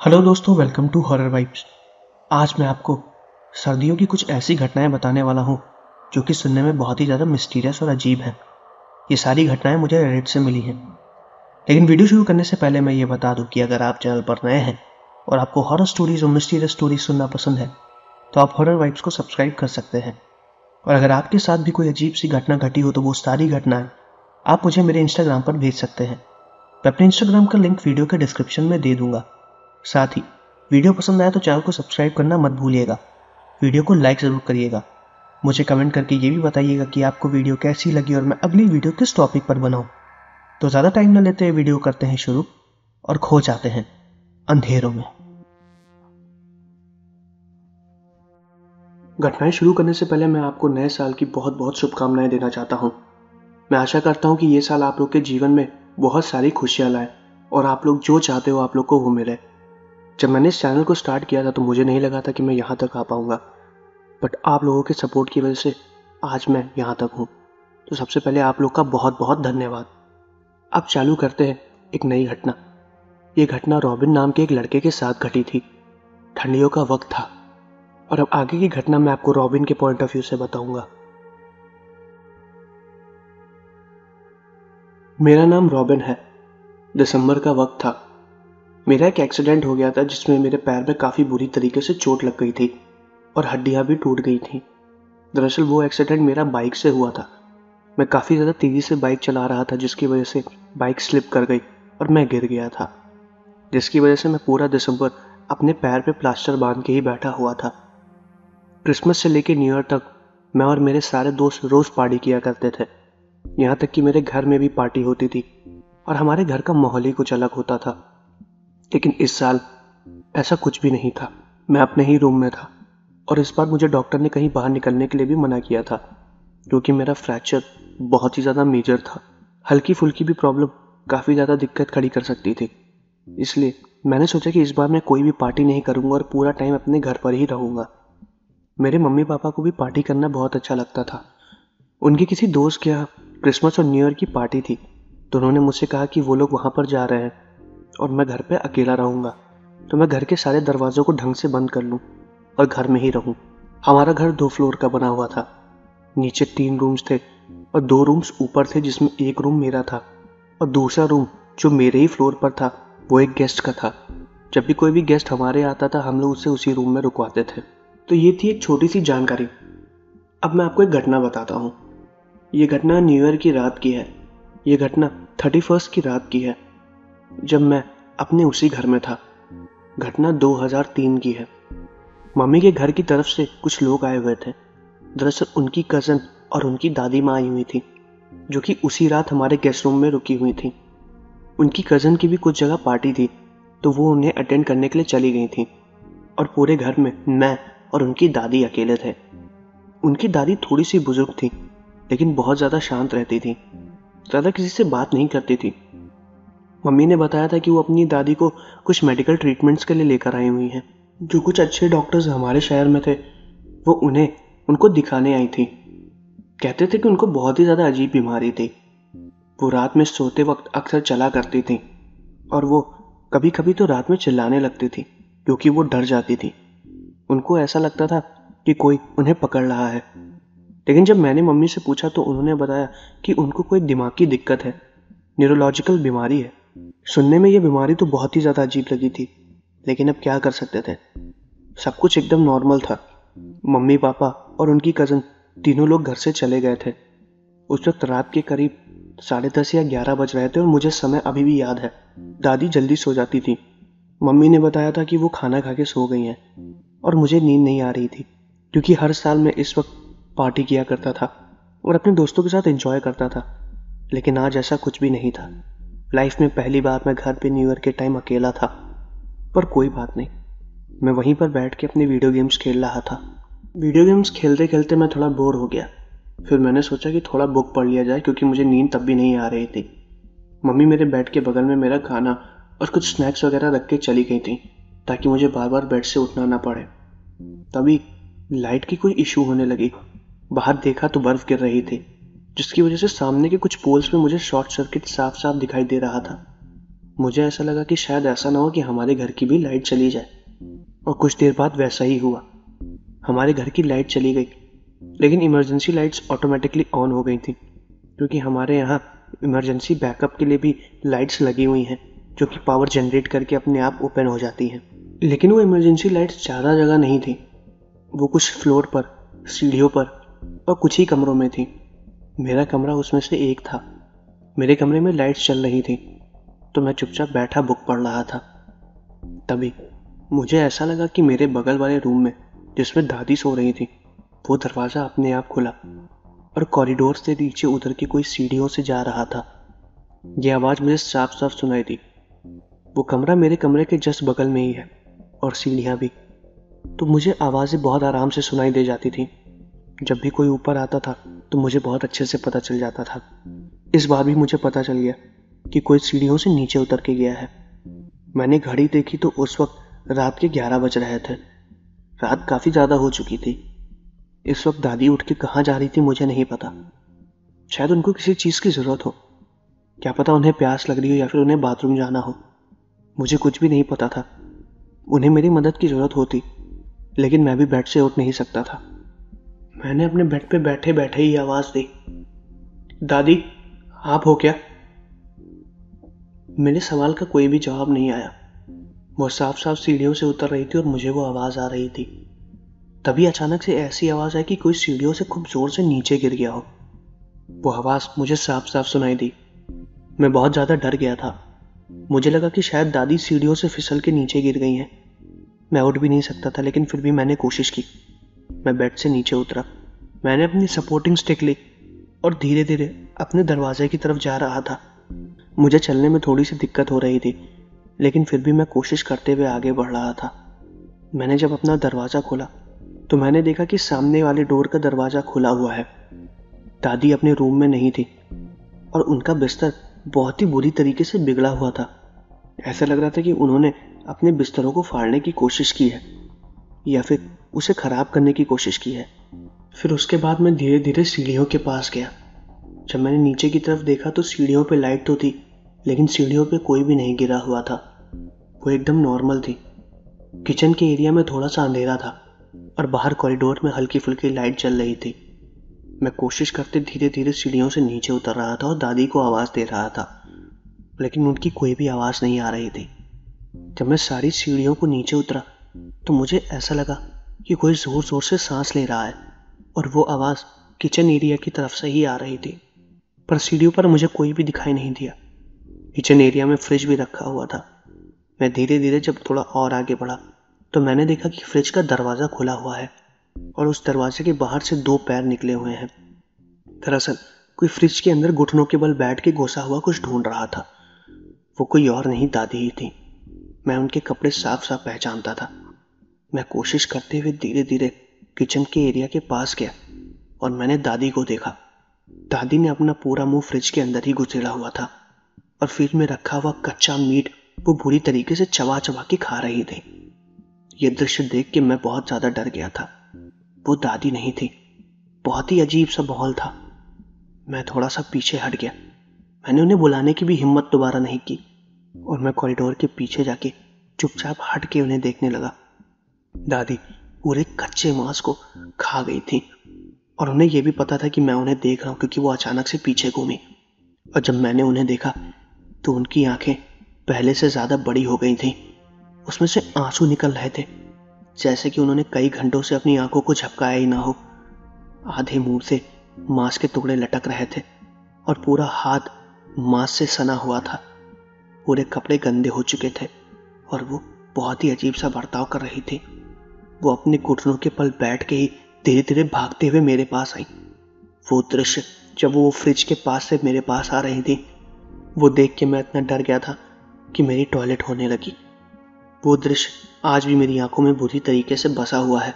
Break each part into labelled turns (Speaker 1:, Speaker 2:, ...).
Speaker 1: Hello दोस्तों, welcome to horror vibes. आज मैं आपको सर्दियों की कुछ ऐसी घटनाएं बताने वाला हूं जो कि सुनने में बहुत ही ज़्यादा मिस्टीरियस और अजीब हैं। ये सारी घटनाएं मुझे रेडिट से मिली हैं। लेकिन वीडियो शुरू करने से पहले मैं ये बता दूं कि अगर आप चैनल पर नए हैं और आपको हॉरर स्टोरीज और मिस्टीरियस स्टोरीज सुनना पसंद है तो आप हॉरर वाइब्स को सब्सक्राइब कर सकते हैं। और अगर आपके साथ भी कोई अजीब सी घटना घटी हो तो वो सारी घटनाएं आप मुझे मेरे इंस्टाग्राम पर भेज सकते हैं। मैं अपने इंस्टाग्राम का लिंक वीडियो के डिस्क्रिप्शन में दे दूंगा। साथ ही वीडियो पसंद आए तो चैनल को सब्सक्राइब करना मत भूलिएगा। वीडियो को लाइक ज़रूर करिएगा। मुझे कमेंट करके ये भी बताइएगा कि आपको वीडियो कैसी लगी और मैं अगली वीडियो किस टॉपिक पर बनाऊं। तो ज़्यादा टाइम न लेते हुए वीडियो करते हैं शुरू और खो जाते हैं अंधेरों में। घटनाएं शुरू करने से पहले मैं आपको नए साल की बहुत बहुत शुभकामनाएं देना चाहता हूं। मैं आशा करता हूं कि ये साल आप लोग के जीवन में बहुत सारी खुशियां लाए और आप लोग जो चाहते हो आप लोग को वो मिले। जब मैंने इस चैनल को स्टार्ट किया था तो मुझे नहीं लगा था कि मैं यहाँ तक आ पाऊँगा, बट आप लोगों के सपोर्ट की वजह से आज मैं यहाँ तक हूँ। तो सबसे पहले आप लोग का बहुत बहुत धन्यवाद। अब चालू करते हैं एक नई घटना। ये घटना रॉबिन नाम के एक लड़के के साथ घटी थी। ठंडियों का वक्त था और अब आगे की घटना मैं आपको रॉबिन के पॉइंट ऑफ व्यू से बताऊंगा। मेरा नाम रॉबिन है। दिसंबर का वक्त था। मेरा एक एक्सीडेंट हो गया था जिसमें मेरे पैर में काफ़ी बुरी तरीके से चोट लग गई थी और हड्डियां भी टूट गई थी। दरअसल वो एक्सीडेंट मेरा बाइक से हुआ था। मैं काफ़ी ज़्यादा तेज़ी से बाइक चला रहा था जिसकी वजह से बाइक स्लिप कर गई और मैं गिर गया था, जिसकी वजह से मैं पूरा दिसंबर अपने पैर पे प्लास्टर बांध के ही बैठा हुआ था। क्रिसमस से लेकर न्यू ईयर तक मैं और मेरे सारे दोस्त रोज़ पार्टी किया करते थे। यहाँ तक कि मेरे घर में भी पार्टी होती थी और हमारे घर का माहौल ही कुछ अलग होता था। लेकिन इस साल ऐसा कुछ भी नहीं था। मैं अपने ही रूम में था और इस बार मुझे डॉक्टर ने कहीं बाहर निकलने के लिए भी मना किया था क्योंकि मेरा फ्रैक्चर बहुत ही ज़्यादा मेजर था। हल्की फुल्की भी प्रॉब्लम काफ़ी ज़्यादा दिक्कत खड़ी कर सकती थी। इसलिए मैंने सोचा कि इस बार मैं कोई भी पार्टी नहीं करूँगा और पूरा टाइम अपने घर पर ही रहूँगा। मेरे मम्मी पापा को भी पार्टी करना बहुत अच्छा लगता था। उनके किसी दोस्त के यहाँ क्रिसमस और न्यू ईयर की पार्टी थी तो उन्होंने मुझसे कहा कि वो लोग वहाँ पर जा रहे हैं और मैं घर पे अकेला रहूँगा, तो मैं घर के सारे दरवाज़ों को ढंग से बंद कर लूँ और घर में ही रहूँ। हमारा घर 2 फ्लोर का बना हुआ था। नीचे 3 रूम्स थे और 2 रूम्स ऊपर थे जिसमें एक रूम मेरा था और दूसरा रूम जो मेरे ही फ्लोर पर था वो एक गेस्ट का था। जब भी कोई भी गेस्ट हमारे आता था हम लोग उसे उसी रूम में रुकवाते थे। तो ये थी एक छोटी सी जानकारी। अब मैं आपको एक घटना बताता हूँ। ये घटना न्यू ईयर की रात की है। ये घटना 31 की रात की है जब मैं अपने उसी घर में था। घटना 2003 की है। मम्मी के घर की तरफ से कुछ लोग आए हुए थे। दरअसल उनकी कज़न और उनकी दादी माँ आई हुई थी जो कि उसी रात हमारे गेस्ट रूम में रुकी हुई थी। उनकी कज़न की भी कुछ जगह पार्टी थी तो वो उन्हें अटेंड करने के लिए चली गई थी और पूरे घर में मैं और उनकी दादी अकेले थे। उनकी दादी थोड़ी सी बुजुर्ग थी लेकिन बहुत ज़्यादा शांत रहती थी, ज़्यादा किसी से बात नहीं करती थी। मम्मी ने बताया था कि वो अपनी दादी को कुछ मेडिकल ट्रीटमेंट्स के लिए लेकर आई हुई हैं। जो कुछ अच्छे डॉक्टर्स हमारे शहर में थे वो उनको दिखाने आई थी। कहते थे कि उनको बहुत ही ज़्यादा अजीब बीमारी थी। वो रात में सोते वक्त अक्सर चला करती थी और वो कभी कभी तो रात में चिल्लाने लगती थी क्योंकि वो डर जाती थी। उनको ऐसा लगता था कि कोई उन्हें पकड़ रहा है। लेकिन जब मैंने मम्मी से पूछा तो उन्होंने बताया कि उनको कोई दिमाग की दिक्कत है, न्यूरोलॉजिकल बीमारी है। सुनने में ये बीमारी तो बहुत ही ज़्यादा अजीब लगी थी, लेकिन अब क्या कर सकते थे। सब कुछ एकदम नॉर्मल था। मम्मी पापा और उनकी कज़न तीनों लोग घर से चले गए थे। उस वक्त रात के करीब 10:30 या 11 बज रहे थे और मुझे समय अभी भी याद है। दादी जल्दी सो जाती थी। मम्मी ने बताया था कि वो खाना खा के सो गई हैं और मुझे नींद नहीं आ रही थी क्योंकि हर साल मैं इस वक्त पार्टी किया करता था और अपने दोस्तों के साथ एंजॉय करता था। लेकिन आज ऐसा कुछ भी नहीं था। लाइफ में पहली बार मैं घर पे न्यू ईयर के टाइम अकेला था। पर कोई बात नहीं, मैं वहीं पर बैठ के अपने वीडियो गेम्स खेल रहा था। वीडियो गेम्स खेलते खेलते मैं थोड़ा बोर हो गया। फिर मैंने सोचा कि थोड़ा बुक पढ़ लिया जाए क्योंकि मुझे नींद तब भी नहीं आ रही थी। मम्मी मेरे बेड के बगल में मेरा खाना और कुछ स्नैक्स वगैरह रख के चली गई थी ताकि मुझे बार बार बेड से उठना ना पड़े। तभी लाइट की कोई इशू होने लगी। बाहर देखा तो बर्फ़ गिर रही थी जिसकी वजह से सामने के कुछ पोल्स में मुझे शॉर्ट सर्किट साफ साफ दिखाई दे रहा था। मुझे ऐसा लगा कि शायद ऐसा ना हो कि हमारे घर की भी लाइट चली जाए, और कुछ देर बाद वैसा ही हुआ। हमारे घर की लाइट चली गई, लेकिन इमरजेंसी लाइट्स ऑटोमेटिकली ऑन हो गई थी, क्योंकि हमारे यहाँ इमरजेंसी बैकअप के लिए भी लाइट्स लगी हुई हैं, जो कि पावर जनरेट करके अपने आप ओपन हो जाती हैं। लेकिन वो इमरजेंसी लाइट्स ज़्यादा जगह नहीं थी, वो कुछ फ्लोर पर, सीढ़ियों पर और कुछ ही कमरों में थी। मेरा कमरा उसमें से एक था। मेरे कमरे में लाइट्स चल रही थी, तो मैं चुपचाप बैठा बुक पढ़ रहा था। तभी मुझे ऐसा लगा कि मेरे बगल वाले रूम में, जिसमें दादी सो रही थी, वो दरवाज़ा अपने आप खुला और कॉरिडोर से नीचे उतर के कोई सीढ़ियों से जा रहा था। ये आवाज़ मुझे साफ साफ सुनाई दी। वो कमरा मेरे कमरे के जस्ट बगल में ही है, और सीढ़ियाँ भी, तो मुझे आवाज़ें बहुत आराम से सुनाई दे जाती थी। जब भी कोई ऊपर आता था तो मुझे बहुत अच्छे से पता चल जाता था। इस बार भी मुझे पता चल गया कि कोई सीढ़ियों से नीचे उतर के गया है। मैंने घड़ी देखी तो उस वक्त रात के 11 बज रहे थे। रात काफ़ी ज़्यादा हो चुकी थी। इस वक्त दादी उठ के कहाँ जा रही थी मुझे नहीं पता। शायद उनको किसी चीज़ की ज़रूरत हो, क्या पता उन्हें प्यास लग रही हो या फिर उन्हें बाथरूम जाना हो। मुझे कुछ भी नहीं पता था। उन्हें मेरी मदद की ज़रूरत होती, लेकिन मैं भी बेड से उठ नहीं सकता था। मैंने अपने बेड पे बैठे बैठे ही आवाज़ दी, दादी आप हो क्या? मेरे सवाल का कोई भी जवाब नहीं आया। वो साफ साफ सीढ़ियों से उतर रही थी और मुझे वो आवाज़ आ रही थी। तभी अचानक से ऐसी आवाज़ आई कि कोई सीढ़ियों से खूब जोर से नीचे गिर गया हो। वो आवाज़ मुझे साफ साफ सुनाई दी। मैं बहुत ज़्यादा डर गया था। मुझे लगा कि शायद दादी सीढ़ियों से फिसल के नीचे गिर गई हैं। मैं उठ भी नहीं सकता था, लेकिन फिर भी मैंने कोशिश की। मैं बेड से नीचे उतरा। मैंने अपनी सपोर्टिंग स्टिक ली और धीरे धीरे अपने दरवाजे की तरफ जा रहा था। मुझे चलने में थोड़ी सी दिक्कत हो रही थी, लेकिन फिर भी मैं कोशिश करते हुए आगे बढ़ रहा था। मैंने जब अपना दरवाज़ा खोला तो मैंने देखा कि सामने वाले डोर का दरवाज़ा खुला हुआ है। दादी अपने रूम में नहीं थी और उनका बिस्तर बहुत ही बुरी तरीके से बिगड़ा हुआ था। ऐसा लग रहा था कि उन्होंने अपने बिस्तरों को फाड़ने की कोशिश की है या फिर उसे ख़राब करने की कोशिश की है। फिर उसके बाद मैं धीरे धीरे सीढ़ियों के पास गया। जब मैंने नीचे की तरफ देखा तो सीढ़ियों पे लाइट तो थी, लेकिन सीढ़ियों पे कोई भी नहीं गिरा हुआ था। वो एकदम नॉर्मल थी। किचन के एरिया में थोड़ा सा अंधेरा था और बाहर कॉरिडोर में हल्की फुल्की लाइट जल रही थी। मैं कोशिश करते धीरे धीरे सीढ़ियों से नीचे उतर रहा था और दादी को आवाज़ दे रहा था, लेकिन उनकी कोई भी आवाज़ नहीं आ रही थी। जब मैं सारी सीढ़ियों को नीचे उतरा तो मुझे ऐसा लगा कि कोई ज़ोर ज़ोर से सांस ले रहा है, और वो आवाज़ किचन एरिया की तरफ से ही आ रही थी। पर सीढ़ियों पर मुझे कोई भी दिखाई नहीं दिया। किचन एरिया में फ्रिज भी रखा हुआ था। मैं धीरे धीरे जब थोड़ा और आगे बढ़ा तो मैंने देखा कि फ्रिज का दरवाज़ा खुला हुआ है और उस दरवाजे के बाहर से 2 पैर निकले हुए हैं। दरअसल कोई फ्रिज के अंदर घुटनों के बल बैठ के घुसा हुआ कुछ ढूंढ रहा था। वो कोई और नहीं, दादी ही थी। मैं उनके कपड़े साफ साफ पहचानता था। मैं कोशिश करते हुए धीरे धीरे किचन के एरिया के पास गया और मैंने दादी को देखा। दादी ने अपना पूरा मुंह फ्रिज के अंदर ही घुसेड़ा हुआ था और फ्रिज में रखा हुआ कच्चा मीट वो बुरी तरीके से चबा चबा के खा रही थी। ये दृश्य देख के मैं बहुत ज्यादा डर गया था। वो दादी नहीं थी। बहुत ही अजीब सा माहौल था। मैं थोड़ा सा पीछे हट गया। मैंने उन्हें बुलाने की भी हिम्मत दोबारा नहीं की और मैं कॉरिडोर के पीछे जाके चुपचाप हट के उन्हें देखने लगा। दादी पूरे कच्चे मांस को खा गई थी और उन्हें यह भी पता था कि मैं उन्हें देख रहा हूं, क्योंकि वो अचानक से पीछे घूमी और जब मैंने उन्हें देखा तो उनकी आंखें पहले से ज्यादा बड़ी हो गई थीं। उसमें से आंसू निकल रहे थे, जैसे कि उन्होंने कई घंटों से अपनी आंखों को झपकाया ही ना हो। आधे मुंह से मांस के टुकड़े लटक रहे थे और पूरा हाथ मांस से सना हुआ था। पूरे कपड़े गंदे हो चुके थे और वो बहुत ही अजीब सा बर्ताव कर रही थी। वो अपने घुटनों के पल बैठ के ही धीरे धीरे भागते हुए मेरे पास आई। वो दृश्य जब वो फ्रिज के पास से मेरे पास आ रही थी, वो देख के मैं इतना डर गया था कि मेरी टॉयलेट होने लगी। वो दृश्य आज भी मेरी आंखों में बुरी तरीके से बसा हुआ है।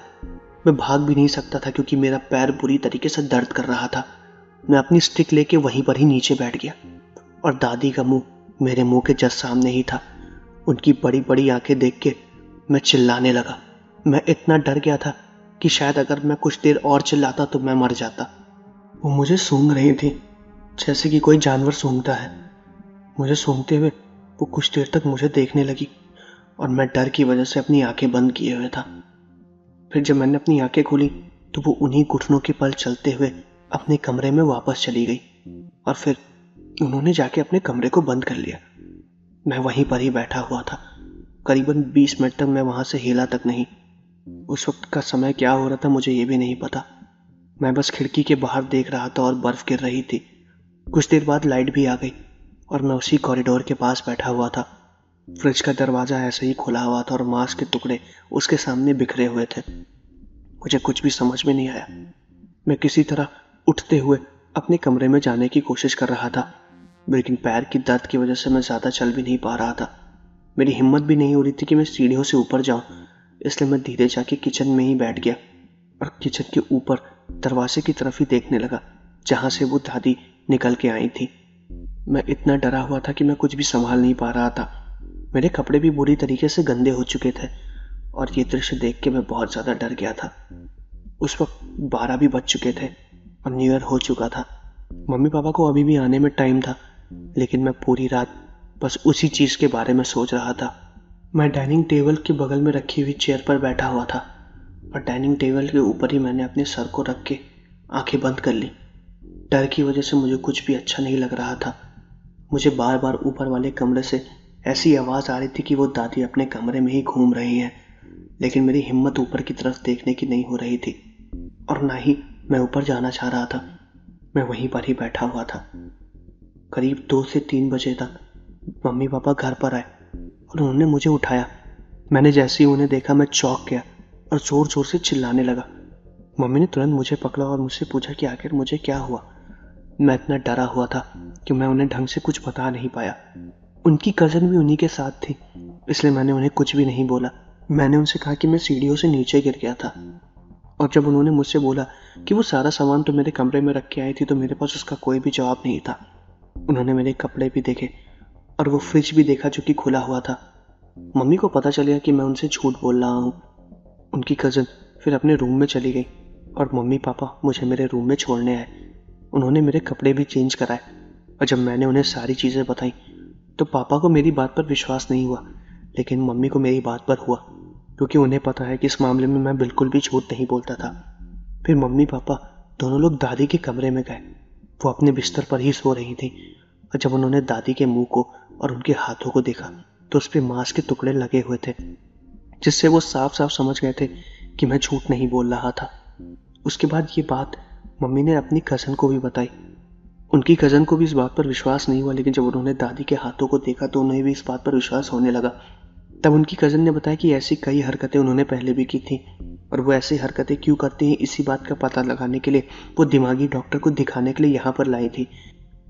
Speaker 1: मैं भाग भी नहीं सकता था क्योंकि मेरा पैर बुरी तरीके से दर्द कर रहा था। मैं अपनी स्टिक लेके वहीं पर ही नीचे बैठ गया और दादी का मुंह मेरे मुंह के जस्ट सामने ही था। उनकी बड़ी बड़ी आंखें देख के मैं चिल्लाने लगा। मैं इतना डर गया था कि शायद अगर मैं कुछ देर और चिल्लाता तो मैं मर जाता। वो मुझे सूंघ रही थी जैसे कि कोई जानवर सूंघता है। मुझे सूंघते हुए वो कुछ देर तक मुझे देखने लगी और मैं डर की वजह से अपनी आंखें बंद किए हुए था। फिर जब मैंने अपनी आंखें खोली तो वो उन्हीं घुटनों के बल चलते हुए अपने कमरे में वापस चली गई और फिर उन्होंने जाके अपने कमरे को बंद कर लिया। मैं वहीं पर ही बैठा हुआ था। करीबन 20 मिनट तक मैं वहां से हिला तक नहीं। उस वक्त का समय क्या हो रहा था मुझे ये भी नहीं पता। मैं बस खिड़की के बाहर देख रहा था और बर्फ गिर रही थी। कुछ देर बाद लाइट भी आ गई और मैं उसी कॉरिडोर के पास बैठा हुआ था। फ्रिज का दरवाजा ऐसे ही खुला हुआ था और मांस के टुकड़े उसके सामने बिखरे हुए थे। मुझे कुछ भी समझ में नहीं आया। मैं किसी तरह उठते हुए अपने कमरे में जाने की कोशिश कर रहा था, लेकिन पैर की दर्द की वजह से मैं ज्यादा चल भी नहीं पा रहा था। मेरी हिम्मत भी नहीं हो रही थी कि मैं सीढ़ियों से ऊपर जाऊं, इसलिए मैं धीरे जाके किचन में ही बैठ गया और किचन के ऊपर दरवाजे की तरफ ही देखने लगा जहां से वो दादी निकल के आई थी। मैं इतना डरा हुआ था कि मैं कुछ भी संभाल नहीं पा रहा था। मेरे कपड़े भी बुरी तरीके से गंदे हो चुके थे और ये दृश्य देख के मैं बहुत ज्यादा डर गया था। उस वक्त 12 भी बज चुके थे और न्यू ईयर हो चुका था। मम्मी पापा को अभी भी आने में टाइम था, लेकिन मैं पूरी रात बस उसी चीज के बारे में सोच रहा था। मैं डाइनिंग टेबल के बगल में रखी हुई चेयर पर बैठा हुआ था और डाइनिंग टेबल के ऊपर ही मैंने अपने सर को रख के आंखें बंद कर ली। डर की वजह से मुझे कुछ भी अच्छा नहीं लग रहा था। मुझे बार बार ऊपर वाले कमरे से ऐसी आवाज आ रही थी कि वो दादी अपने कमरे में ही घूम रही हैं, लेकिन मेरी हिम्मत ऊपर की तरफ देखने की नहीं हो रही थी और ना ही मैं ऊपर जाना चाह रहा था। मैं वहीं पर ही बैठा हुआ था। करीब 2 से 3 बजे तक मम्मी पापा घर पर आए और उन्होंने मुझे उठाया। मैंने जैसे ही उन्हें देखा मैं चौंक गया और जोर जोर से चिल्लाने लगा। मम्मी ने तुरंत मुझे पकड़ा और मुझसे पूछा कि आखिर मुझे क्या हुआ। मैं इतना डरा हुआ था कि मैं उन्हें ढंग से कुछ बता नहीं पाया। उनकी कजन भी उन्हीं के साथ थी, इसलिए मैंने उन्हें कुछ भी नहीं बोला। मैंने उनसे कहा कि मैं सीढ़ियों से नीचे गिर गया था और जब उन्होंने मुझसे बोला कि वो सारा सामान तो मेरे कमरे में रख के आई थी, तो मेरे पास उसका कोई भी जवाब नहीं था। उन्होंने मेरे कपड़े भी देखे और वो फ्रिज भी देखा जो कि खुला हुआ था। मम्मी को पता चल गया कि मैं उनसे झूठ बोल रहा हूँ। उनकी कजन फिर अपने रूम में चली गई और मम्मी पापा मुझे मेरे रूम में छोड़ने आए। उन्होंने मेरे कपड़े भी चेंज कराए और जब मैंने उन्हें सारी चीज़ें बताई तो पापा को मेरी बात पर विश्वास नहीं हुआ, लेकिन मम्मी को मेरी बात पर हुआ, क्योंकि उन्हें पता है कि इस मामले में मैं बिल्कुल भी झूठ नहीं बोलता था। फिर मम्मी पापा दोनों लोग दादी के कमरे में गए। वो अपने बिस्तर पर ही सो रही थी और जब उन्होंने दादी के मुंह को और उनके हाथों को देखा तो उस पर मांस के टुकड़े लगे हुए थे, जिससे वो साफ साफ समझ गए थे कि मैं झूठ नहीं बोल रहा था। उसके बाद ये बात मम्मी ने अपनी कज़न को भी बताई। उनकी कज़न को भी इस बात पर विश्वास नहीं हुआ, लेकिन जब उन्होंने दादी के हाथों को देखा तो उन्हें भी इस बात पर विश्वास होने लगा। तब उनकी कज़न ने बताया कि ऐसी कई हरकतें उन्होंने पहले भी की थी और वो ऐसी हरकतें क्यों करती हैं इसी बात का पता लगाने के लिए वो दिमागी डॉक्टर को दिखाने के लिए यहाँ पर लाई थी।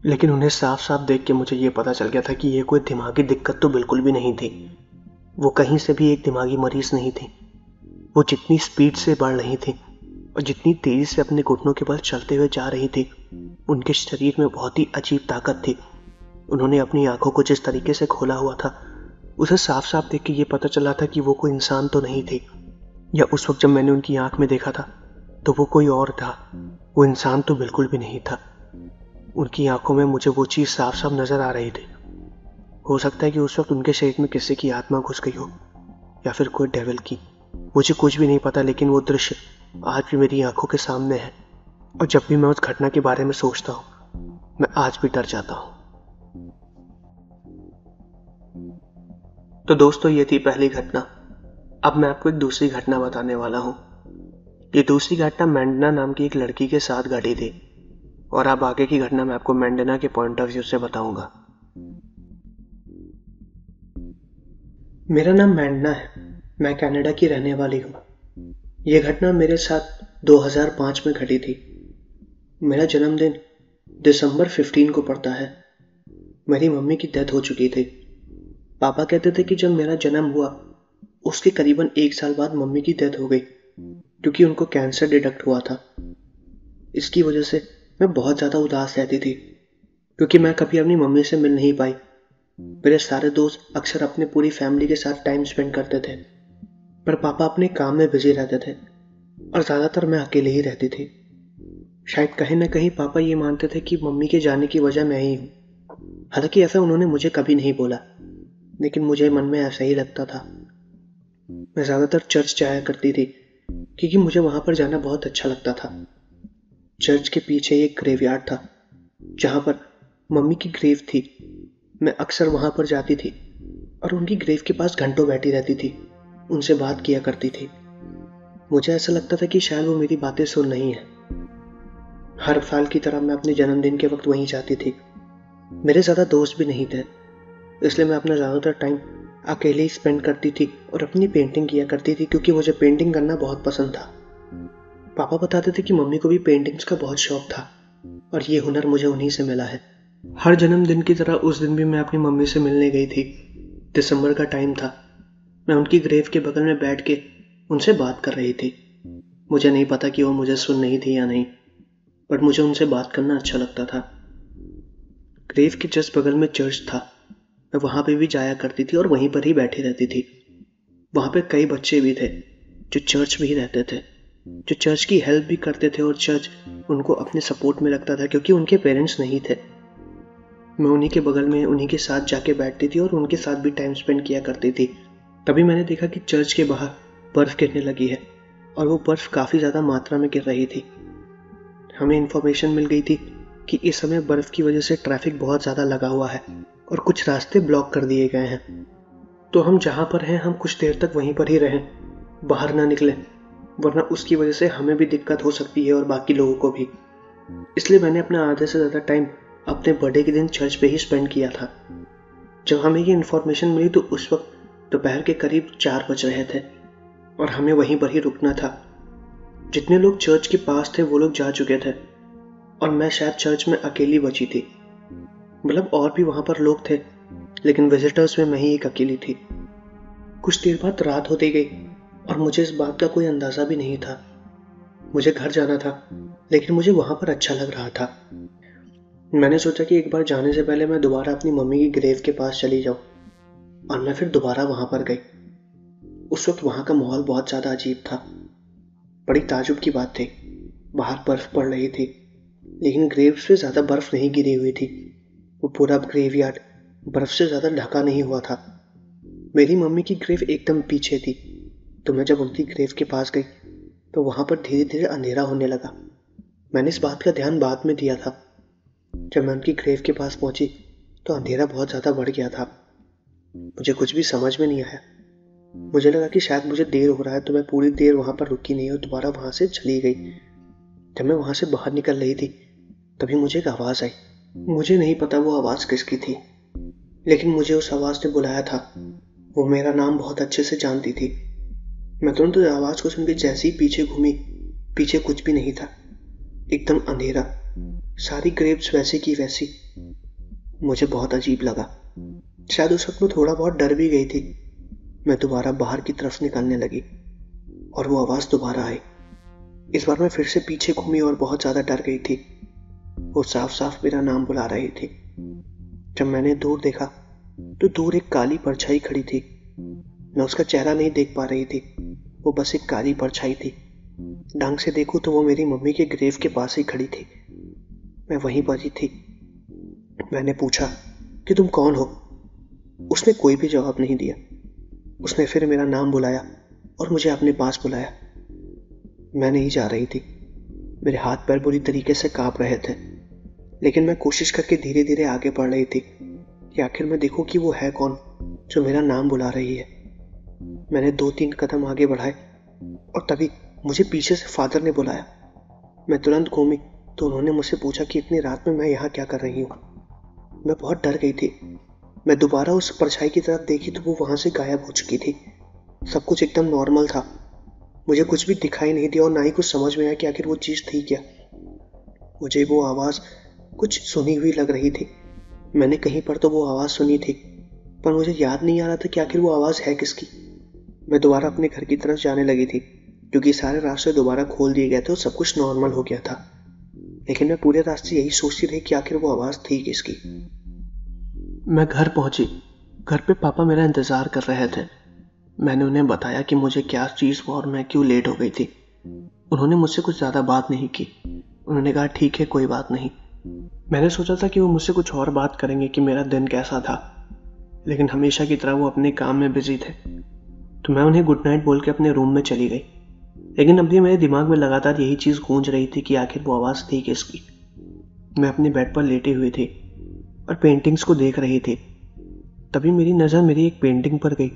Speaker 1: लेकिन उन्हें साफ साफ देख के मुझे ये पता चल गया था कि ये कोई दिमागी दिक्कत तो बिल्कुल भी नहीं थी। वो कहीं से भी एक दिमागी मरीज नहीं थी। वो जितनी स्पीड से बढ़ रही थी और जितनी तेजी से अपने घुटनों के बल चलते हुए जा रही थी, उनके शरीर में बहुत ही अजीब ताकत थी। उन्होंने अपनी आंखों को जिस तरीके से खोला हुआ था उसे साफ साफ देख के ये पता चला था कि वो कोई इंसान तो नहीं थी, या उस वक्त जब मैंने उनकी आंख में देखा था तो वो कोई और था। वो इंसान तो बिल्कुल भी नहीं था। उनकी आंखों में मुझे वो चीज साफ साफ नजर आ रही थी। हो सकता है कि उस वक्त उनके शरीर में किसी की आत्मा घुस गई हो या फिर कोई डेविल की। मुझे कुछ भी नहीं पता, लेकिन वो दृश्य आज भी मेरी आंखों के सामने है और जब भी मैं उस घटना के बारे में सोचता हूँ मैं आज भी डर जाता हूँ। तो दोस्तों, ये थी पहली घटना। अब मैं आपको एक दूसरी घटना बताने वाला हूँ। ये दूसरी घटना मैंडना नाम की एक लड़की के साथ घटी थी और अब आगे की घटना मैं आपको मैंडना के पॉइंट ऑफ व्यू से बताऊंगा। मेरा नाम मैंडना है। मैं कनाडा की रहने वाली हूँ। यह घटना मेरे साथ 2005 में घटी थी। मेरा जन्मदिन दिसंबर 15 को पड़ता है। मेरी मम्मी की डेथ हो चुकी थी। पापा कहते थे कि जब मेरा जन्म हुआ उसके करीबन 1 साल बाद मम्मी की डेथ हो गई, क्योंकि उनको कैंसर डिटेक्ट हुआ था। इसकी वजह से मैं बहुत ज़्यादा उदास रहती थी, क्योंकि मैं कभी अपनी मम्मी से मिल नहीं पाई। मेरे सारे दोस्त अक्सर अपने पूरी फैमिली के साथ टाइम स्पेंड करते थे, पर पापा अपने काम में बिजी रहते थे और ज़्यादातर मैं अकेले ही रहती थी। शायद कहीं ना कहीं पापा ये मानते थे कि मम्मी के जाने की वजह मैं ही हूँ। हालांकि ऐसा उन्होंने मुझे कभी नहीं बोला, लेकिन मुझे मन में ऐसा ही लगता था। मैं ज़्यादातर चर्च जाया करती थी क्योंकि मुझे वहाँ पर जाना बहुत अच्छा लगता था। चर्च के पीछे एक ग्रेवयार्ड था जहाँ पर मम्मी की ग्रेव थी। मैं अक्सर वहाँ पर जाती थी और उनकी ग्रेव के पास घंटों बैठी रहती थी, उनसे बात किया करती थी। मुझे ऐसा लगता था कि शायद वो मेरी बातें सुन रही हैं। हर साल की तरह मैं अपने जन्मदिन के वक्त वहीं जाती थी। मेरे ज़्यादा दोस्त भी नहीं थे, इसलिए मैं अपना ज़्यादातर टाइम अकेले ही स्पेंड करती थी और अपनी पेंटिंग किया करती थी क्योंकि मुझे पेंटिंग करना बहुत पसंद था। पापा बताते थे कि मम्मी को भी पेंटिंग्स का बहुत शौक था और ये हुनर मुझे उन्हीं से मिला है। हर जन्मदिन की तरह उस दिन भी मैं अपनी मम्मी से मिलने गई थी। दिसंबर का टाइम था। मैं उनकी ग्रेव के बगल में बैठ के उनसे बात कर रही थी। मुझे नहीं पता कि वो मुझे सुन रही थी या नहीं, बट मुझे उनसे बात करना अच्छा लगता था। ग्रेव के जस्ट बगल में चर्च था। मैं वहाँ पे भी जाया करती थी और वहीं पर ही बैठी रहती थी। वहाँ पे कई बच्चे भी थे जो चर्च में ही रहते थे, जो चर्च की हेल्प भी करते थे और चर्च उनको अपने सपोर्ट में रखता था क्योंकि उनके पेरेंट्स नहीं थे। मैं उन्हीं के बगल में उन्हीं के साथ जाके बैठती थी और उनके साथ भी टाइम स्पेंड किया करती थी। तभी मैंने देखा कि चर्च के बाहर बर्फ़ गिरने लगी है और वो बर्फ़ काफ़ी ज़्यादा मात्रा में गिर रही थी। हमें इन्फॉर्मेशन मिल गई थी कि इस समय बर्फ़ की वजह से ट्रैफिक बहुत ज़्यादा लगा हुआ है और कुछ रास्ते ब्लॉक कर दिए गए हैं। तो हम जहाँ पर हैं हम कुछ देर तक वहीं पर ही रहें, बाहर ना निकलें, वरना उसकी वजह से हमें भी दिक्कत हो सकती है और बाकी लोगों को भी। इसलिए मैंने अपना आधे से ज़्यादा टाइम अपने बर्थडे के दिन चर्च पे ही स्पेंड किया था। जब हमें ये इन्फॉर्मेशन मिली तो उस वक्त दोपहर के करीब 4 बज रहे थे और हमें वहीं पर ही रुकना था। जितने लोग चर्च के पास थे वो लोग जा चुके थे और मैं शायद चर्च में अकेली बची थी। मतलब और भी वहाँ पर लोग थे, लेकिन विजिटर्स में मैं ही एक अकेली थी। कुछ देर बाद रात होती गई और मुझे इस बात का कोई अंदाज़ा भी नहीं था। मुझे घर जाना था, लेकिन मुझे वहाँ पर अच्छा लग रहा था। मैंने सोचा कि एक बार जाने से पहले मैं दोबारा अपनी मम्मी की ग्रेव के पास चली जाऊँ और मैं फिर दोबारा वहाँ पर गई। उस वक्त वहाँ का माहौल बहुत ज़्यादा अजीब था। बड़ी ताजुब की बात थी, बाहर बर्फ़ पड़ रही थी, लेकिन ग्रेव्स पे ज़्यादा बर्फ़ नहीं गिरी हुई थी। वो पूरा ग्रेवयार्ड बर्फ़ से ज़्यादा ढका नहीं हुआ था। मेरी मम्मी की ग्रेव एकदम पीछे थी, तो मैं जब उनकी ग्रेव के पास गई तो वहाँ पर धीरे धीरे अंधेरा होने लगा। मैंने इस बात का ध्यान बाद में दिया था। जब मैं उनकी ग्रेव के पास पहुंची तो अंधेरा बहुत ज़्यादा बढ़ गया था। मुझे कुछ भी समझ में नहीं आया। मुझे लगा कि शायद मुझे देर हो रहा है, तो मैं पूरी देर वहाँ पर रुकी नहीं और दोबारा वहाँ से चली गई। जब मैं वहाँ से बाहर निकल रही थी तभी मुझे एक आवाज़ आई। मुझे नहीं पता वो आवाज़ किसकी थी, लेकिन मुझे उस आवाज़ ने बुलाया था। वो मेरा नाम बहुत अच्छे से जानती थी। मैं तुरंत उस आवाज़ को सुन के जैसे ही पीछे घूमी, पीछे कुछ भी नहीं था, एकदम अंधेरा, सारी ग्रेव्स वैसी की वैसी। मुझे बहुत अजीब लगा। शायद उस वक्त मैं थोड़ा बहुत डर भी गई थी। मैं दोबारा बाहर की तरफ निकलने लगी और वो आवाज़ दोबारा आई। इस बार मैं फिर से पीछे घूमी और बहुत ज़्यादा डर गई थी। वो साफ साफ मेरा नाम बुला रही थी। जब मैंने दूर देखा तो दूर एक काली परछाई खड़ी थी। मैं उसका चेहरा नहीं देख पा रही थी, वो बस एक काली परछाई थी। ढंग से देखूं तो वो मेरी मम्मी के ग्रेव के पास ही खड़ी थी। मैं वहीं पर ही थी। मैंने पूछा कि तुम कौन हो? उसने कोई भी जवाब नहीं दिया। उसने फिर मेरा नाम बुलाया और मुझे अपने पास बुलाया। मैं नहीं जा रही थी। मेरे हाथ पैर बुरी तरीके से कांप रहे थे, लेकिन मैं कोशिश करके धीरे धीरे आगे बढ़ रही थी कि आखिर मैं देखूं कि वो है कौन जो मेरा नाम बुला रही है। मैंने 2-3 कदम आगे बढ़ाए और तभी मुझे पीछे से फादर ने बुलाया। मैं तुरंत घूमी तो उन्होंने मुझसे पूछा कि इतनी रात में मैं यहाँ क्या कर रही हूँ। मैं बहुत डर गई थी। मैं दोबारा उस परछाई की तरफ देखी तो वो वहाँ से गायब हो चुकी थी। सब कुछ एकदम नॉर्मल था। मुझे कुछ भी दिखाई नहीं दिया और ना ही कुछ समझ में आया कि आखिर वो चीज़ थी क्या। मुझे वो आवाज़ कुछ सुनी हुई लग रही थी। मैंने कहीं पर तो वो आवाज़ सुनी थी, पर मुझे याद नहीं आ रहा था कि आखिर वो आवाज़ है किसकी। मैं दोबारा अपने घर की तरफ जाने लगी थी क्योंकि सारे रास्ते दोबारा खोल दिए गए थे और सब कुछ नॉर्मल हो गया था। लेकिन मैं पूरे रास्ते यही सोचती रही कि आखिर वो आवाज़ थी किसकी। मैं घर पहुंची। घर पे पापा मेरा इंतज़ार कर रहे थे। मैंने उन्हें बताया कि मुझे क्या चीज़ हुआ और मैं क्यों लेट हो गई थी। उन्होंने मुझसे कुछ ज़्यादा बात नहीं की। उन्होंने कहा ठीक है, कोई बात नहीं। मैंने सोचा था कि वो मुझसे कुछ और बात करेंगे कि मेरा दिन कैसा था, लेकिन हमेशा की तरह वो अपने काम में बिजी थे। तो मैं उन्हें गुड नाइट बोल के अपने रूम में चली गई। लेकिन अब भी मेरे दिमाग में लगातार यही चीज़ गूंज रही थी कि आखिर वो आवाज़ थी किसकी। मैं अपने बेड पर लेटी हुई थी और पेंटिंग्स को देख रही थी। तभी मेरी नज़र मेरी एक पेंटिंग पर गई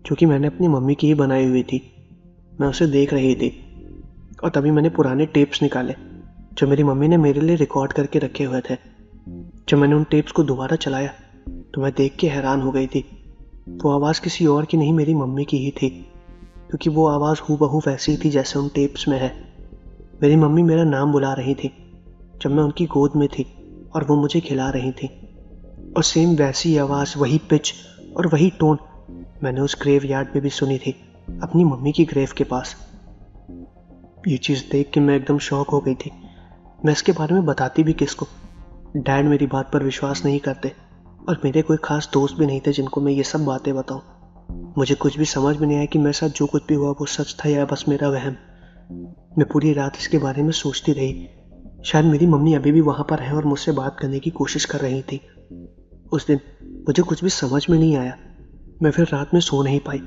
Speaker 1: जो कि मैंने अपनी मम्मी की ही बनाई हुई थी। मैं उसे देख रही थी और तभी मैंने पुराने टेप्स निकाले जो मेरी मम्मी ने मेरे लिए रिकॉर्ड करके रखे हुए थे। जब मैंने उन टेप्स को दोबारा चलाया तो मैं देख के हैरान हो गई थी। वो आवाज़ किसी और की नहीं, मेरी मम्मी की ही थी, क्योंकि वो आवाज़ हूबहू वैसी ही थी जैसे उन टेप्स में है। मेरी मम्मी मेरा नाम बुला रही थी जब मैं उनकी गोद में थी और वो मुझे खिला रही थी, और सेम वैसी आवाज़, वही पिच और वही टोन मैंने उस ग्रेव यार्ड में भी सुनी थी, अपनी मम्मी की ग्रेव के पास। ये चीज़ देख के मैं एकदम शॉक हो गई थी। मैं इसके बारे में बताती भी किसको। डैड मेरी बात पर विश्वास नहीं करते और मेरे कोई खास दोस्त भी नहीं थे जिनको मैं ये सब बातें बताऊं। मुझे कुछ भी समझ में नहीं आया कि मेरे साथ जो कुछ भी हुआ वो सच था या बस मेरा वहम। मैं पूरी रात इसके बारे में सोचती रही। शायद मेरी मम्मी अभी भी वहां पर है और मुझसे बात करने की कोशिश कर रही थी। उस दिन मुझे कुछ भी समझ में नहीं आया। मैं फिर रात में सो नहीं पाई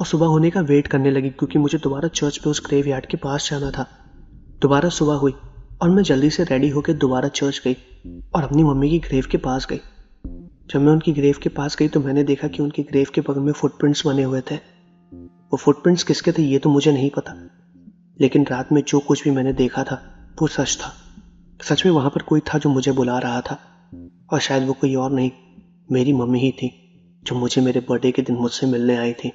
Speaker 1: और सुबह होने का वेट करने लगी, क्योंकि मुझे दोबारा चर्च पे उस ग्रेव यार्ड के पास जाना था। दोबारा सुबह हुई और मैं जल्दी से रेडी होकर दोबारा चर्च गई और अपनी मम्मी की ग्रेव के पास गई। जब मैं उनकी ग्रेव के पास गई तो मैंने देखा कि उनकी ग्रेव के बगल में फुटप्रिंट्स बने हुए थे। वो फुटप्रिंट्स किसके थे ये तो मुझे नहीं पता, लेकिन रात में जो कुछ भी मैंने देखा था वो सच था। सच में वहां पर कोई था जो मुझे बुला रहा था, और शायद वो कोई और नहीं, मेरी मम्मी ही थी जो मुझे मेरे बर्थडे के दिन मुझसे मिलने आई थी।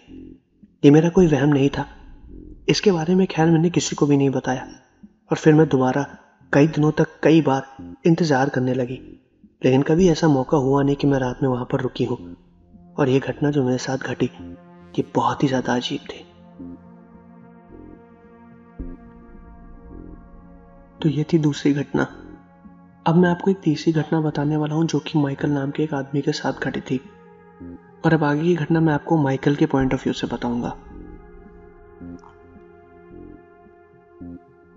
Speaker 1: ये मेरा कोई वहम नहीं था। इसके बारे में खैर मैंने किसी को भी नहीं बताया, और फिर मैं दोबारा कई दिनों तक कई बार इंतजार करने लगी, लेकिन कभी ऐसा मौका हुआ नहीं कि मैं रात में वहां पर रुकी हूं। और ये घटना जो मेरे साथ घटी ये बहुत ही ज्यादा अजीब थी। तो ये थी दूसरी घटना। अब मैं आपको एक तीसरी घटना बताने वाला हूं जो कि माइकल नाम के एक आदमी के साथ घटी थी। और अब आगे की घटना मैं आपको माइकल के पॉइंट ऑफ व्यू से बताऊंगा।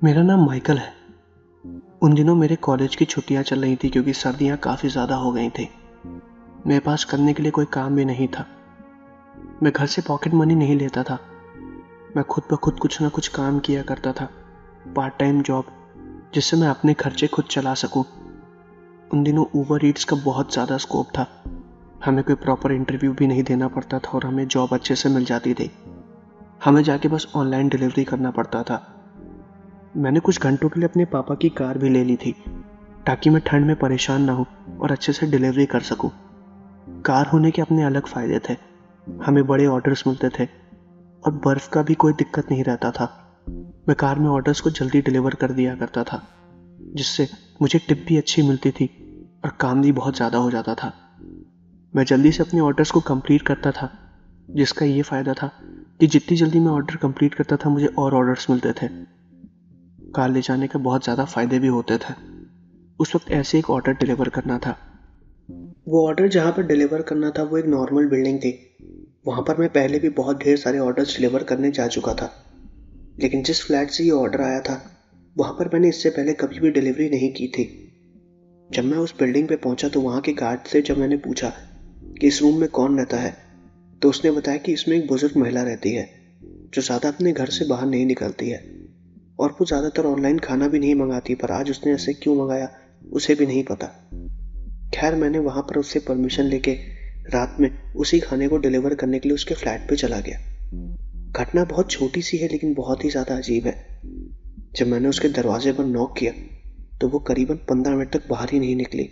Speaker 1: मेरा नाम माइकल है। उन दिनों मेरे कॉलेज की छुट्टियां चल रही थी क्योंकि सर्दियां काफी ज्यादा हो गई थी। मेरे पास करने के लिए कोई काम भी नहीं था। मैं घर से पॉकेट मनी नहीं लेता था। मैं खुद ब खुद कुछ ना कुछ काम किया करता था, पार्ट टाइम जॉब, जिससे मैं अपने खर्चे खुद चला सकूं। उन दिनों ऊबर ईट्स का बहुत ज़्यादा स्कोप था। हमें कोई प्रॉपर इंटरव्यू भी नहीं देना पड़ता था और हमें जॉब अच्छे से मिल जाती थी। हमें जाके बस ऑनलाइन डिलीवरी करना पड़ता था। मैंने कुछ घंटों के लिए अपने पापा की कार भी ले ली थी ताकि मैं ठंड में परेशान ना हो और अच्छे से डिलीवरी कर सकूं। कार होने के अपने अलग फ़ायदे थे। हमें बड़े ऑर्डर्स मिलते थे और बर्फ़ का भी कोई दिक्कत नहीं रहता था। मैं कार में ऑर्डर्स को जल्दी डिलीवर कर दिया करता था, जिससे मुझे टिप भी अच्छी मिलती थी और काम भी बहुत ज़्यादा हो जाता था। मैं जल्दी से अपने ऑर्डर्स को कंप्लीट करता था, जिसका ये फ़ायदा था कि जितनी जल्दी मैं ऑर्डर कंप्लीट करता था मुझे और ऑर्डर्स मिलते थे। कार ले जाने के बहुत ज़्यादा फ़ायदे भी होते थे। उस वक्त ऐसे एक ऑर्डर डिलीवर करना था। वो ऑर्डर जहाँ पर डिलीवर करना था वो एक नॉर्मल बिल्डिंग थी। वहाँ पर मैं पहले भी बहुत ढेर सारे ऑर्डर्स डिलीवर करने जा चुका था, लेकिन जिस फ्लैट से ये ऑर्डर आया था वहाँ पर मैंने इससे पहले कभी भी डिलीवरी नहीं की थी। जब मैं उस बिल्डिंग पे पहुँचा तो वहाँ के गार्ड से जब मैंने पूछा कि इस रूम में कौन रहता है, तो उसने बताया कि इसमें एक बुजुर्ग महिला रहती है जो ज़्यादा अपने घर से बाहर नहीं निकलती है, और वो ज़्यादातर ऑनलाइन खाना भी नहीं मंगाती, पर आज उसने ऐसे क्यों मंगाया उसे भी नहीं पता। खैर मैंने वहाँ पर उससे परमिशन लेके रात में उसी खाने को डिलीवर करने के लिए उसके फ्लैट पे चला गया। घटना बहुत छोटी सी है लेकिन बहुत ही ज़्यादा अजीब है। जब मैंने उसके दरवाजे पर नॉक किया तो वो करीबन 15 मिनट तक बाहर ही नहीं निकली।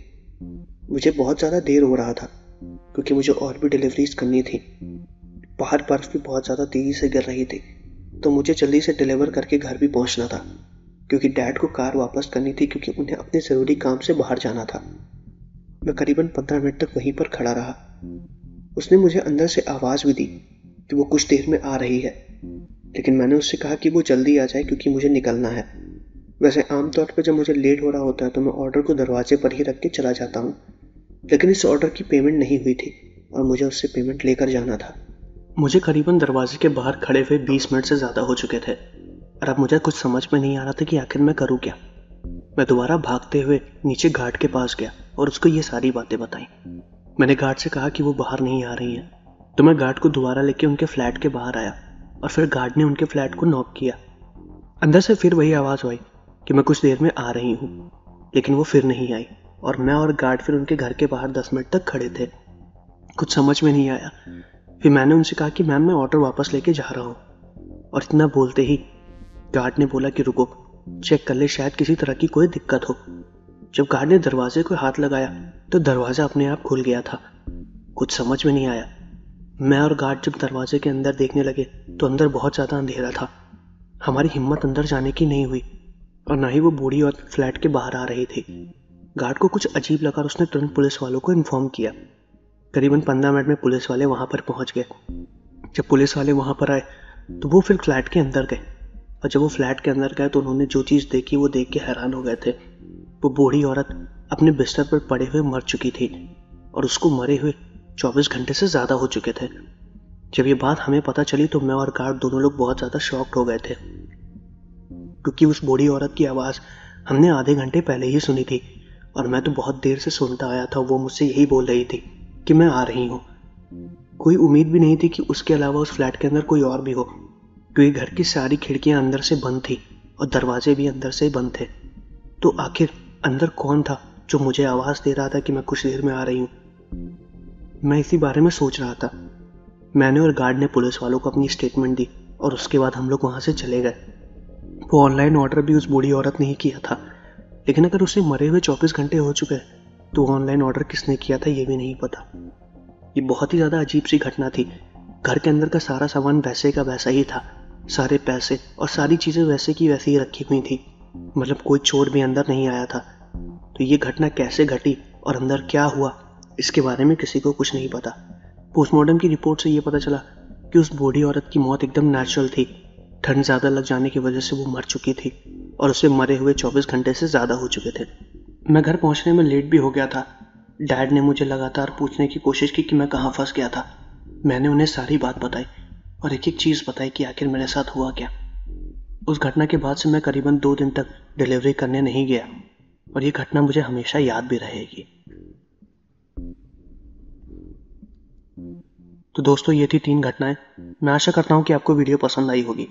Speaker 1: मुझे बहुत ज़्यादा देर हो रहा था क्योंकि मुझे और भी डिलीवरीज करनी थी। बाहर बर्फ़ भी बहुत ज़्यादा तेज़ी से गिर रही थी, तो मुझे जल्दी से डिलीवर करके घर भी पहुंचना था क्योंकि डैड को कार वापस करनी थी क्योंकि उन्हें अपने ज़रूरी काम से बाहर जाना था। मैं करीबन 15 मिनट तक वहीं पर खड़ा रहा। उसने मुझे अंदर से आवाज़ भी दी कि वो कुछ देर में आ रही है, लेकिन मैंने उससे कहा कि वो जल्दी आ जाए क्योंकि मुझे निकलना है। वैसे आमतौर पर जब मुझे लेट हो रहा होता है तो मैं ऑर्डर को दरवाजे पर ही रख के चला जाता हूँ, लेकिन इस ऑर्डर की पेमेंट नहीं हुई थी और मुझे उससे पेमेंट लेकर जाना था। मुझे करीबन दरवाजे के बाहर खड़े हुए 20 मिनट से ज़्यादा हो चुके थे और अब मुझे कुछ समझ में नहीं आ रहा था कि आखिर मैं करूँ क्या। मैं दोबारा भागते हुए नीचे घाट के पास गया और उसको ये सारी बातें बताई। मैंने गार्ड से कहा कि वो बाहर नहीं आ रही हैं, तो मैं गार्ड को दोबारा लेके उनके फ्लैट के बाहर आया और फिर गार्ड ने उनके फ्लैट को नॉक किया। अंदर से फिर वही आवाज़ आई कि मैं कुछ देर में आ रही हूँ, लेकिन वो फिर नहीं आई और मैं और गार्ड फिर उनके घर के बाहर 10 मिनट तक खड़े थे। कुछ समझ में नहीं आया। फिर मैंने उनसे कहा कि मैम मैं ऑर्डर वापस लेके जा रहा हूँ, और इतना बोलते ही गार्ड ने बोला कि रुको, चेक कर ले, शायद किसी तरह की कोई दिक्कत हो। जब गार्ड ने दरवाजे को हाथ लगाया तो दरवाज़ा अपने आप खुल गया था। कुछ समझ में नहीं आया। मैं और गार्ड जब दरवाजे के अंदर देखने लगे तो अंदर बहुत ज़्यादा अंधेरा था। हमारी हिम्मत अंदर जाने की नहीं हुई और ना ही वो बूढ़ी और फ्लैट के बाहर आ रही थी। गार्ड को कुछ अजीब लगा और उसने तुरंत पुलिस वालों को इन्फॉर्म किया। करीबन 15 मिनट में पुलिस वाले वहाँ पर पहुँच गए। जब पुलिस वाले वहाँ पर आए तो वो फिर फ्लैट के अंदर गए, और जब वो फ्लैट के अंदर गए तो उन्होंने जो चीज़ देखी वो देख के हैरान हो गए थे। वो बूढ़ी औरत अपने बिस्तर पर पड़े हुए मर चुकी थी और उसको मरे हुए 24 घंटे से ज़्यादा हो चुके थे। जब ये बात हमें पता चली तो मैं और गार्ड दोनों लोग बहुत ज़्यादा शॉक्ड हो गए थे, क्योंकि उस बूढ़ी औरत की आवाज़ हमने आधे घंटे पहले ही सुनी थी और मैं तो बहुत देर से सुनता आया था। वो मुझसे यही बोल रही थी कि मैं आ रही हूँ। कोई उम्मीद भी नहीं थी कि उसके अलावा उस फ्लैट के अंदर कोई और भी हो, क्योंकि घर की सारी खिड़कियां अंदर से बंद थी और दरवाजे भी अंदर से बंद थे। तो आखिर अंदर कौन था जो मुझे आवाज़ दे रहा था कि मैं कुछ देर में आ रही हूँ? मैं इसी बारे में सोच रहा था। मैंने और गार्ड ने पुलिस वालों को अपनी स्टेटमेंट दी और उसके बाद हम लोग वहाँ से चले गए। वो ऑनलाइन ऑर्डर भी उस बूढ़ी औरत ने ही किया था, लेकिन अगर उसे मरे हुए 24 घंटे हो चुके तो ऑनलाइन ऑर्डर किसने किया था ये भी नहीं पता। ये बहुत ही ज़्यादा अजीब सी घटना थी। घर के अंदर का सारा सामान वैसे का वैसा ही था, सारे पैसे और सारी चीज़ें वैसे की वैसी ही रखी हुई थी, मतलब कोई चोर भी अंदर नहीं आया था। तो ये घटना कैसे घटी और अंदर क्या हुआ, इसके बारे में किसी को कुछ नहीं पता। पोस्टमार्टम की रिपोर्ट से ये पता चला कि उस बूढ़ी औरत की मौत एकदम नेचुरल थी। ठंड ज़्यादा लग जाने की वजह से वो मर चुकी थी और उसे मरे हुए 24 घंटे से ज़्यादा हो चुके थे। मैं घर पहुंचने में लेट भी हो गया था। डैड ने मुझे लगातार पूछने की कोशिश की कि मैं कहाँ फंस गया था। मैंने उन्हें सारी बात बताई और एक एक चीज़ बताई कि आखिर मेरे साथ हुआ क्या। उस घटना के बाद से मैं करीबन 2 दिन तक डिलीवरी करने नहीं गया और ये घटना मुझे हमेशा याद भी रहेगी। तो दोस्तों, ये थी 3 घटनाएं। मैं आशा करता हूँ कि आपको वीडियो पसंद आई होगी।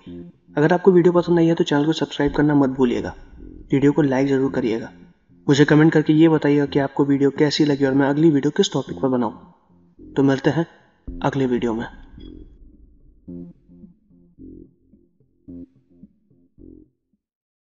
Speaker 1: अगर आपको वीडियो पसंद आई है तो चैनल को सब्सक्राइब करना मत भूलिएगा। वीडियो को लाइक ज़रूर करिएगा। मुझे कमेंट करके ये बताइएगा कि आपको वीडियो कैसी लगी और मैं अगली वीडियो किस टॉपिक पर बनाऊँ। तो मिलते हैं अगले वीडियो में।